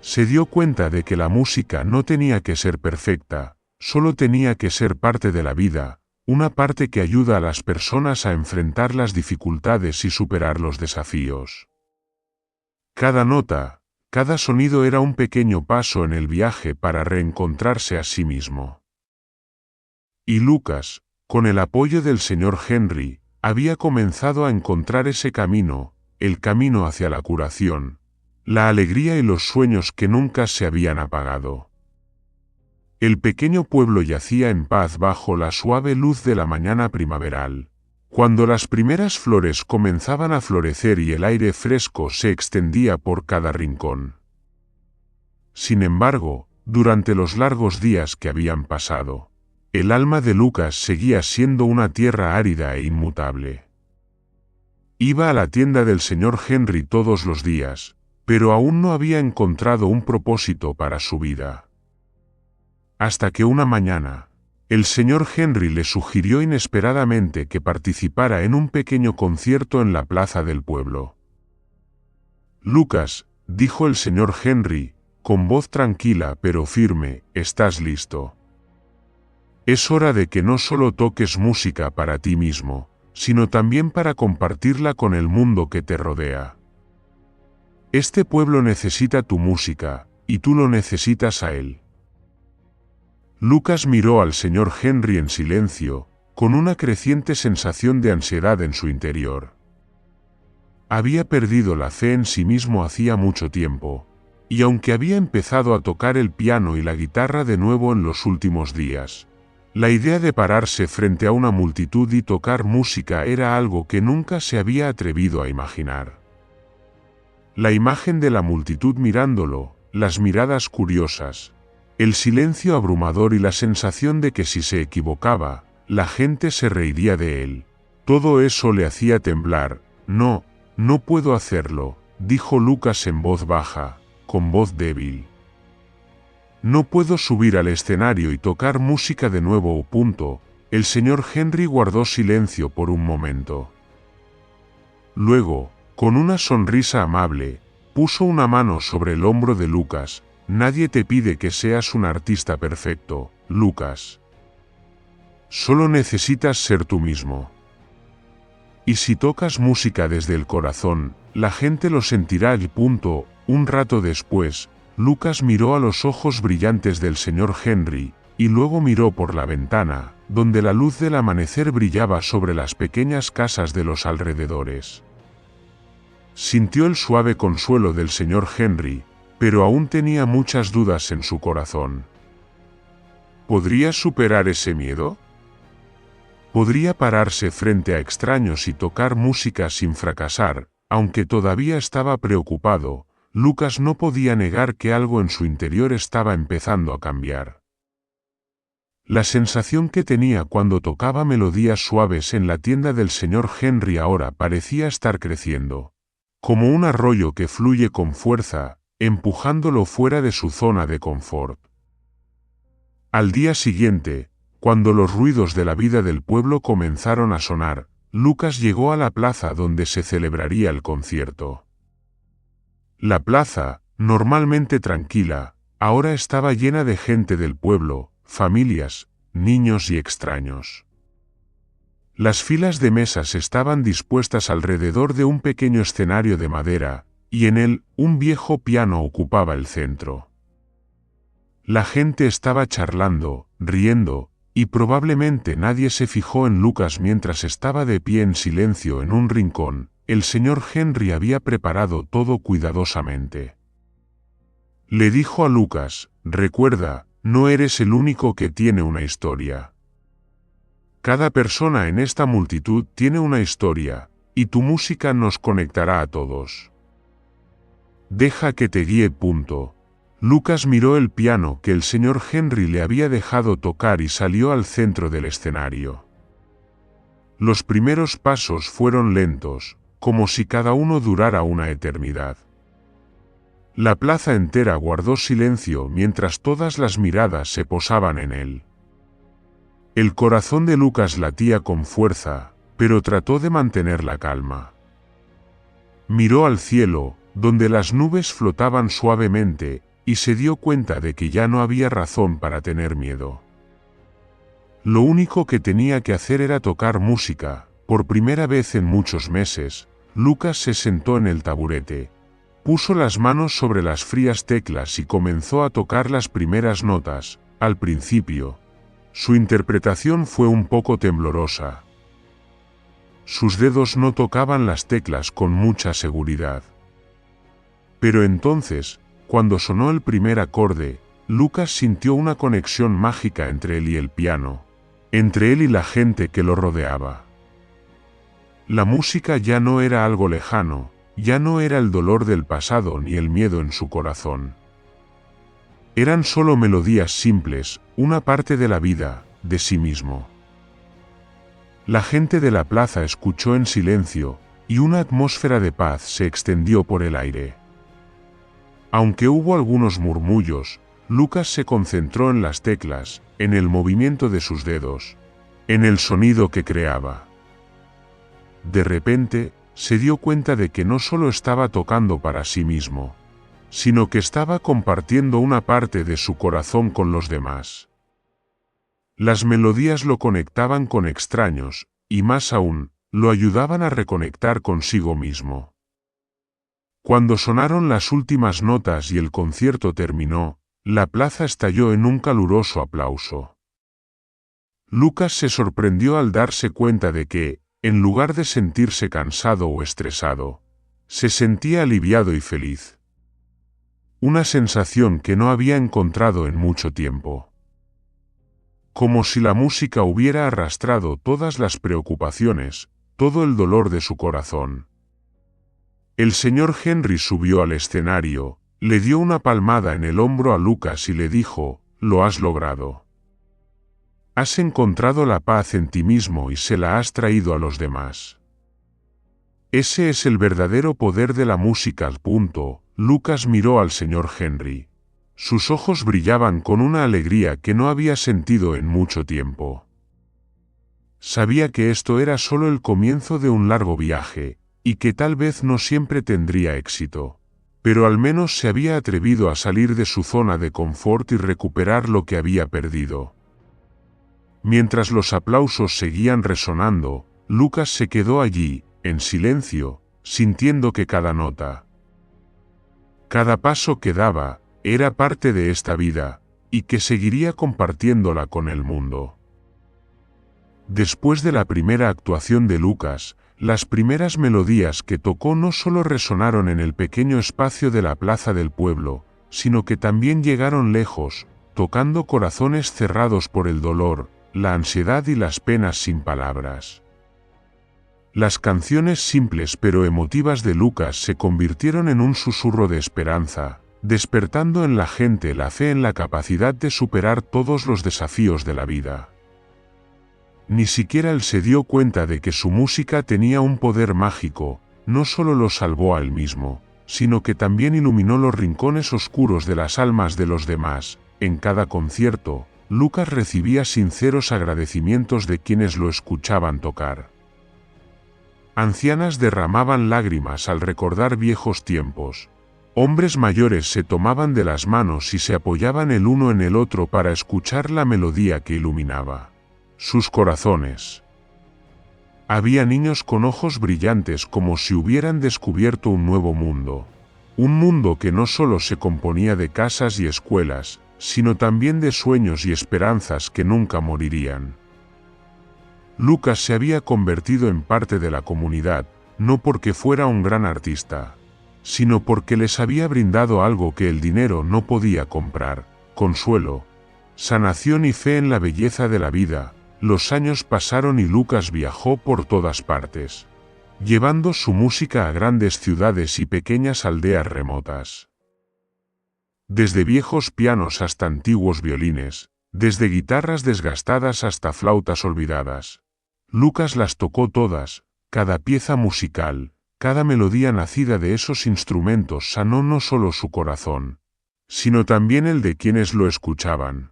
Se dio cuenta de que la música no tenía que ser perfecta, solo tenía que ser parte de la vida, una parte que ayuda a las personas a enfrentar las dificultades y superar los desafíos. Cada nota, cada sonido era un pequeño paso en el viaje para reencontrarse a sí mismo. Y Lucas, con el apoyo del señor Henry, había comenzado a encontrar ese camino, el camino hacia la curación, la alegría y los sueños que nunca se habían apagado. El pequeño pueblo yacía en paz bajo la suave luz de la mañana primaveral, cuando las primeras flores comenzaban a florecer y el aire fresco se extendía por cada rincón. Sin embargo, durante los largos días que habían pasado, el alma de Lucas seguía siendo una tierra árida e inmutable. Iba a la tienda del señor Henry todos los días, pero aún no había encontrado un propósito para su vida. Hasta que una mañana, el señor Henry le sugirió inesperadamente que participara en un pequeño concierto en la plaza del pueblo. Lucas, dijo el señor Henry, con voz tranquila pero firme, ¿estás listo? Es hora de que no solo toques música para ti mismo, sino también para compartirla con el mundo que te rodea. Este pueblo necesita tu música, y tú lo necesitas a él. Lucas miró al señor Henry en silencio, con una creciente sensación de ansiedad en su interior. Había perdido la fe en sí mismo hacía mucho tiempo, y aunque había empezado a tocar el piano y la guitarra de nuevo en los últimos días, la idea de pararse frente a una multitud y tocar música era algo que nunca se había atrevido a imaginar. La imagen de la multitud mirándolo, las miradas curiosas, el silencio abrumador y la sensación de que si se equivocaba, la gente se reiría de él. Todo eso le hacía temblar. No puedo hacerlo, dijo Lucas en voz baja, con voz débil. No puedo subir al escenario y tocar música de nuevo. El señor Henry guardó silencio por un momento. Luego, con una sonrisa amable, puso una mano sobre el hombro de Lucas. Nadie te pide que seas un artista perfecto, Lucas. Solo necesitas ser tú mismo. Y si tocas música desde el corazón, la gente lo sentirá y punto. Un rato después, Lucas miró a los ojos brillantes del señor Henry, y luego miró por la ventana, donde la luz del amanecer brillaba sobre las pequeñas casas de los alrededores. Sintió el suave consuelo del señor Henry, pero aún tenía muchas dudas en su corazón. ¿Podría superar ese miedo? ¿Podría pararse frente a extraños y tocar música sin fracasar? Aunque todavía estaba preocupado, Lucas no podía negar que algo en su interior estaba empezando a cambiar. La sensación que tenía cuando tocaba melodías suaves en la tienda del señor Henry ahora parecía estar creciendo, como un arroyo que fluye con fuerza, empujándolo fuera de su zona de confort. Al día siguiente, cuando los ruidos de la vida del pueblo comenzaron a sonar, Lucas llegó a la plaza donde se celebraría el concierto. La plaza, normalmente tranquila, ahora estaba llena de gente del pueblo, familias, niños y extraños. Las filas de mesas estaban dispuestas alrededor de un pequeño escenario de madera, y en él, un viejo piano ocupaba el centro. La gente estaba charlando, riendo, y probablemente nadie se fijó en Lucas mientras estaba de pie en silencio en un rincón. El señor Henry había preparado todo cuidadosamente. Le dijo a Lucas: recuerda, no eres el único que tiene una historia. Cada persona en esta multitud tiene una historia, y tu música nos conectará a todos. Deja que te guíe. Lucas miró el piano que el señor Henry le había dejado tocar y salió al centro del escenario. Los primeros pasos fueron lentos, como si cada uno durara una eternidad. La plaza entera guardó silencio mientras todas las miradas se posaban en él. El corazón de Lucas latía con fuerza, pero trató de mantener la calma. Miró al cielo, donde las nubes flotaban suavemente, y se dio cuenta de que ya no había razón para tener miedo. Lo único que tenía que hacer era tocar música. Por primera vez en muchos meses, Lucas se sentó en el taburete, puso las manos sobre las frías teclas y comenzó a tocar las primeras notas. Al principio, su interpretación fue un poco temblorosa. Sus dedos no tocaban las teclas con mucha seguridad. Pero entonces, cuando sonó el primer acorde, Lucas sintió una conexión mágica entre él y el piano, entre él y la gente que lo rodeaba. La música ya no era algo lejano, ya no era el dolor del pasado ni el miedo en su corazón. Eran solo melodías simples, una parte de la vida, de sí mismo. La gente de la plaza escuchó en silencio, y una atmósfera de paz se extendió por el aire. Aunque hubo algunos murmullos, Lucas se concentró en las teclas, en el movimiento de sus dedos, en el sonido que creaba. De repente, se dio cuenta de que no solo estaba tocando para sí mismo, sino que estaba compartiendo una parte de su corazón con los demás. Las melodías lo conectaban con extraños, y más aún, lo ayudaban a reconectar consigo mismo. Cuando sonaron las últimas notas y el concierto terminó, la plaza estalló en un caluroso aplauso. Lucas se sorprendió al darse cuenta de que, en lugar de sentirse cansado o estresado, se sentía aliviado y feliz. Una sensación que no había encontrado en mucho tiempo. Como si la música hubiera arrastrado todas las preocupaciones, todo el dolor de su corazón. El señor Henry subió al escenario, le dio una palmada en el hombro a Lucas y le dijo: «Lo has logrado. Has encontrado la paz en ti mismo y se la has traído a los demás. Ese es el verdadero poder de la música». Lucas miró al señor Henry. Sus ojos brillaban con una alegría que no había sentido en mucho tiempo. Sabía que esto era solo el comienzo de un largo viaje, y que tal vez no siempre tendría éxito, pero al menos se había atrevido a salir de su zona de confort y recuperar lo que había perdido. Mientras los aplausos seguían resonando, Lucas se quedó allí, en silencio, sintiendo que cada nota, cada paso que daba, era parte de esta vida, y que seguiría compartiéndola con el mundo. Después de la primera actuación de Lucas, las primeras melodías que tocó no solo resonaron en el pequeño espacio de la plaza del pueblo, sino que también llegaron lejos, tocando corazones cerrados por el dolor, la ansiedad y las penas sin palabras. Las canciones simples pero emotivas de Lucas se convirtieron en un susurro de esperanza, despertando en la gente la fe en la capacidad de superar todos los desafíos de la vida. Ni siquiera él se dio cuenta de que su música tenía un poder mágico, no solo lo salvó a él mismo, sino que también iluminó los rincones oscuros de las almas de los demás. En cada concierto, Lucas recibía sinceros agradecimientos de quienes lo escuchaban tocar. Ancianas derramaban lágrimas al recordar viejos tiempos. Hombres mayores se tomaban de las manos y se apoyaban el uno en el otro para escuchar la melodía que iluminaba sus corazones. Había niños con ojos brillantes como si hubieran descubierto un nuevo mundo. Un mundo que no solo se componía de casas y escuelas, sino también de sueños y esperanzas que nunca morirían. Lucas se había convertido en parte de la comunidad, no porque fuera un gran artista, sino porque les había brindado algo que el dinero no podía comprar: consuelo, sanación y fe en la belleza de la vida. Los años pasaron y Lucas viajó por todas partes, llevando su música a grandes ciudades y pequeñas aldeas remotas. Desde viejos pianos hasta antiguos violines, desde guitarras desgastadas hasta flautas olvidadas, Lucas las tocó todas. Cada pieza musical, cada melodía nacida de esos instrumentos sanó no solo su corazón, sino también el de quienes lo escuchaban.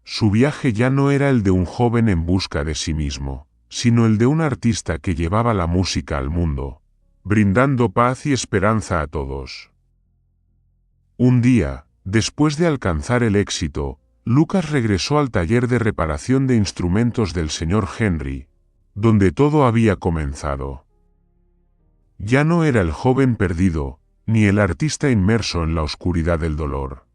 Su viaje ya no era el de un joven en busca de sí mismo, sino el de un artista que llevaba la música al mundo, brindando paz y esperanza a todos. Un día, después de alcanzar el éxito, Lucas regresó al taller de reparación de instrumentos del señor Henry, donde todo había comenzado. Ya no era el joven perdido, ni el artista inmerso en la oscuridad del dolor.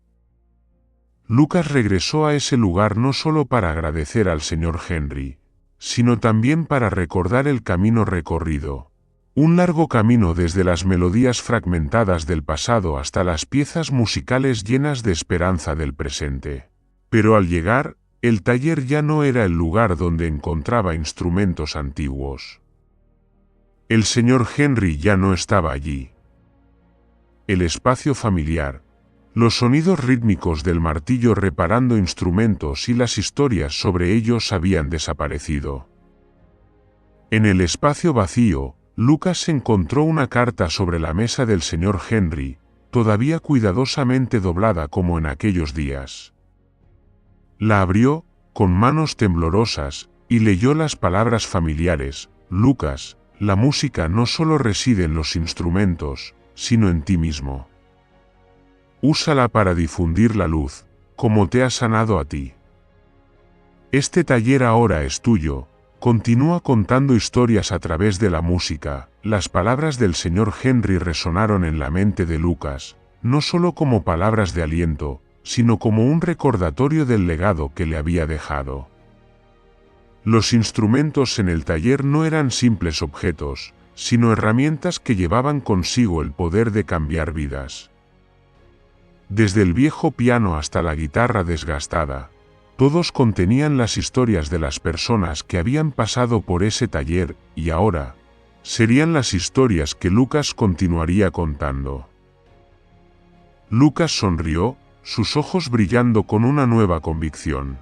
Lucas regresó a ese lugar no solo para agradecer al señor Henry, sino también para recordar el camino recorrido. Un largo camino desde las melodías fragmentadas del pasado hasta las piezas musicales llenas de esperanza del presente. Pero al llegar, el taller ya no era el lugar donde encontraba instrumentos antiguos. El señor Henry ya no estaba allí. El espacio familiar, los sonidos rítmicos del martillo reparando instrumentos y las historias sobre ellos habían desaparecido. En el espacio vacío, Lucas encontró una carta sobre la mesa del señor Henry, todavía cuidadosamente doblada como en aquellos días. La abrió, con manos temblorosas, y leyó las palabras familiares: Lucas, la música no solo reside en los instrumentos, sino en ti mismo. Úsala para difundir la luz, como te ha sanado a ti. Este taller ahora es tuyo. Continúa contando historias a través de la música. Las palabras del señor Henry resonaron en la mente de Lucas, no solo como palabras de aliento, sino como un recordatorio del legado que le había dejado. Los instrumentos en el taller no eran simples objetos, sino herramientas que llevaban consigo el poder de cambiar vidas. Desde el viejo piano hasta la guitarra desgastada, todos contenían las historias de las personas que habían pasado por ese taller, y ahora, serían las historias que Lucas continuaría contando. Lucas sonrió, sus ojos brillando con una nueva convicción.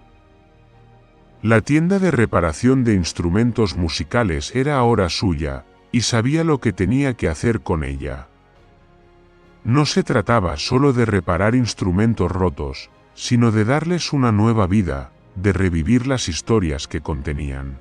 La tienda de reparación de instrumentos musicales era ahora suya, y sabía lo que tenía que hacer con ella. No se trataba solo de reparar instrumentos rotos, sino de darles una nueva vida, de revivir las historias que contenían.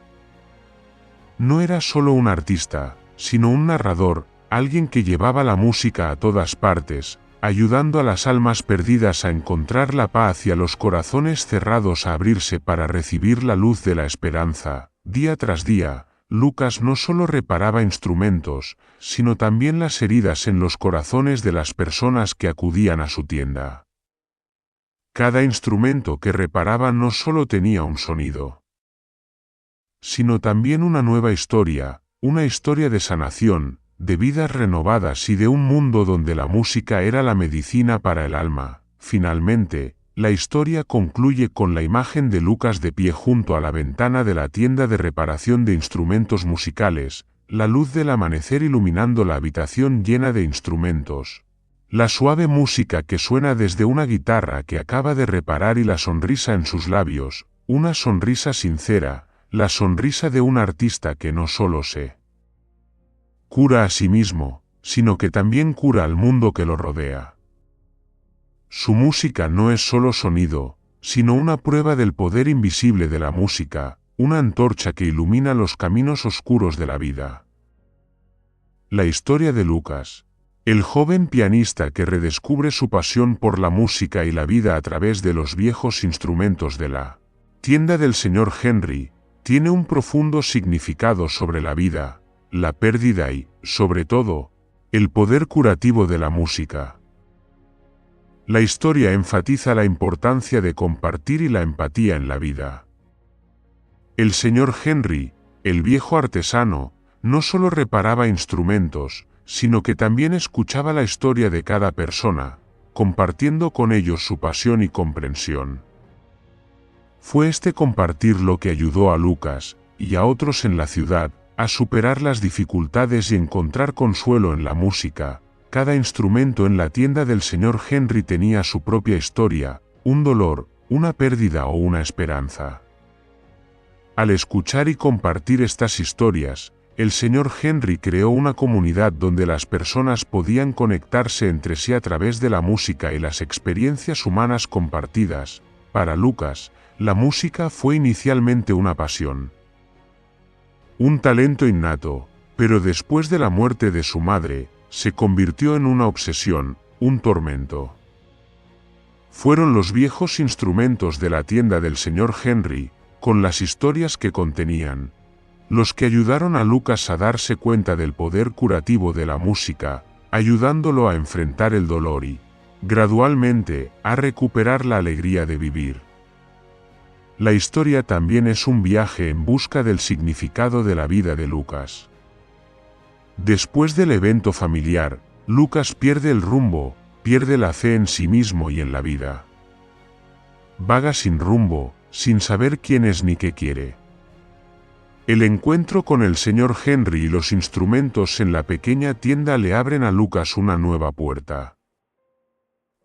No era solo un artista, sino un narrador, alguien que llevaba la música a todas partes, ayudando a las almas perdidas a encontrar la paz y a los corazones cerrados a abrirse para recibir la luz de la esperanza. Día tras día, Lucas no solo reparaba instrumentos, sino también las heridas en los corazones de las personas que acudían a su tienda. Cada instrumento que reparaba no solo tenía un sonido, sino también una nueva historia, una historia de sanación, de vidas renovadas y de un mundo donde la música era la medicina para el alma. Finalmente, la historia concluye con la imagen de Lucas de pie junto a la ventana de la tienda de reparación de instrumentos musicales, la luz del amanecer iluminando la habitación llena de instrumentos. La suave música que suena desde una guitarra que acaba de reparar y la sonrisa en sus labios, una sonrisa sincera, la sonrisa de un artista que no solo se cura a sí mismo, sino que también cura al mundo que lo rodea. Su música no es solo sonido, sino una prueba del poder invisible de la música, una antorcha que ilumina los caminos oscuros de la vida. La historia de Lucas, el joven pianista que redescubre su pasión por la música y la vida a través de los viejos instrumentos de la tienda del señor Henry, tiene un profundo significado sobre la vida, la pérdida y, sobre todo, el poder curativo de la música. La historia enfatiza la importancia de compartir y la empatía en la vida. El señor Henry, el viejo artesano, no solo reparaba instrumentos, sino que también escuchaba la historia de cada persona, compartiendo con ellos su pasión y comprensión. Fue este compartir lo que ayudó a Lucas, y a otros en la ciudad, a superar las dificultades y encontrar consuelo en la música. Cada instrumento en la tienda del señor Henry tenía su propia historia, un dolor, una pérdida o una esperanza. Al escuchar y compartir estas historias, el señor Henry creó una comunidad donde las personas podían conectarse entre sí a través de la música y las experiencias humanas compartidas. Para Lucas, la música fue inicialmente una pasión, un talento innato, pero después de la muerte de su madre, se convirtió en una obsesión, un tormento. Fueron los viejos instrumentos de la tienda del señor Henry, con las historias que contenían, los que ayudaron a Lucas a darse cuenta del poder curativo de la música, ayudándolo a enfrentar el dolor y, gradualmente, a recuperar la alegría de vivir. La historia también es un viaje en busca del significado de la vida de Lucas. Después del evento familiar, Lucas pierde el rumbo, pierde la fe en sí mismo y en la vida. Vaga sin rumbo, sin saber quién es ni qué quiere. El encuentro con el señor Henry y los instrumentos en la pequeña tienda le abren a Lucas una nueva puerta.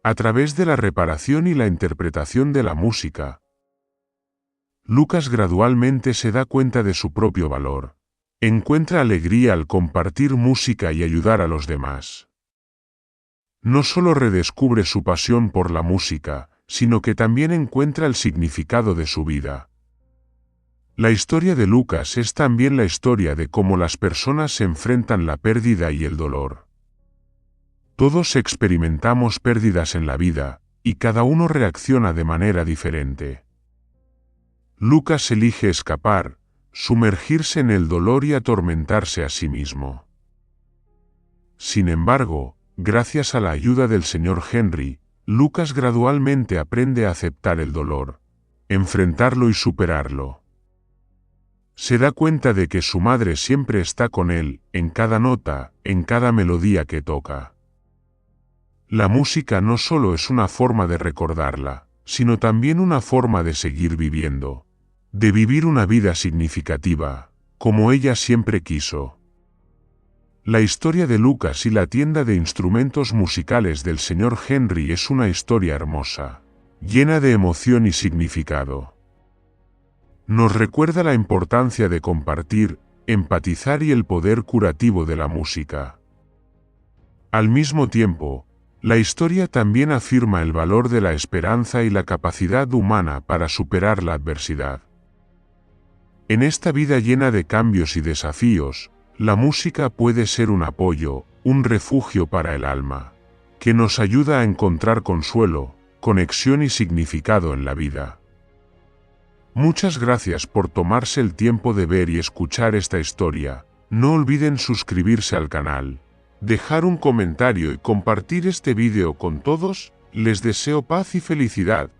A través de la reparación y la interpretación de la música, Lucas gradualmente se da cuenta de su propio valor. Encuentra alegría al compartir música y ayudar a los demás. No solo redescubre su pasión por la música, sino que también encuentra el significado de su vida. La historia de Lucas es también la historia de cómo las personas se enfrentan la pérdida y el dolor. Todos experimentamos pérdidas en la vida, y cada uno reacciona de manera diferente. Lucas elige escapar, sumergirse en el dolor y atormentarse a sí mismo. Sin embargo, gracias a la ayuda del señor Henry, Lucas gradualmente aprende a aceptar el dolor, enfrentarlo y superarlo. Se da cuenta de que su madre siempre está con él, en cada nota, en cada melodía que toca. La música no solo es una forma de recordarla, sino también una forma de seguir viviendo, de vivir una vida significativa, como ella siempre quiso. La historia de Lucas y la tienda de instrumentos musicales del señor Henry es una historia hermosa, llena de emoción y significado. Nos recuerda la importancia de compartir, empatizar y el poder curativo de la música. Al mismo tiempo, la historia también afirma el valor de la esperanza y la capacidad humana para superar la adversidad. En esta vida llena de cambios y desafíos, la música puede ser un apoyo, un refugio para el alma, que nos ayuda a encontrar consuelo, conexión y significado en la vida. Muchas gracias por tomarse el tiempo de ver y escuchar esta historia. No olviden suscribirse al canal, dejar un comentario y compartir este vídeo con todos. Les deseo paz y felicidad.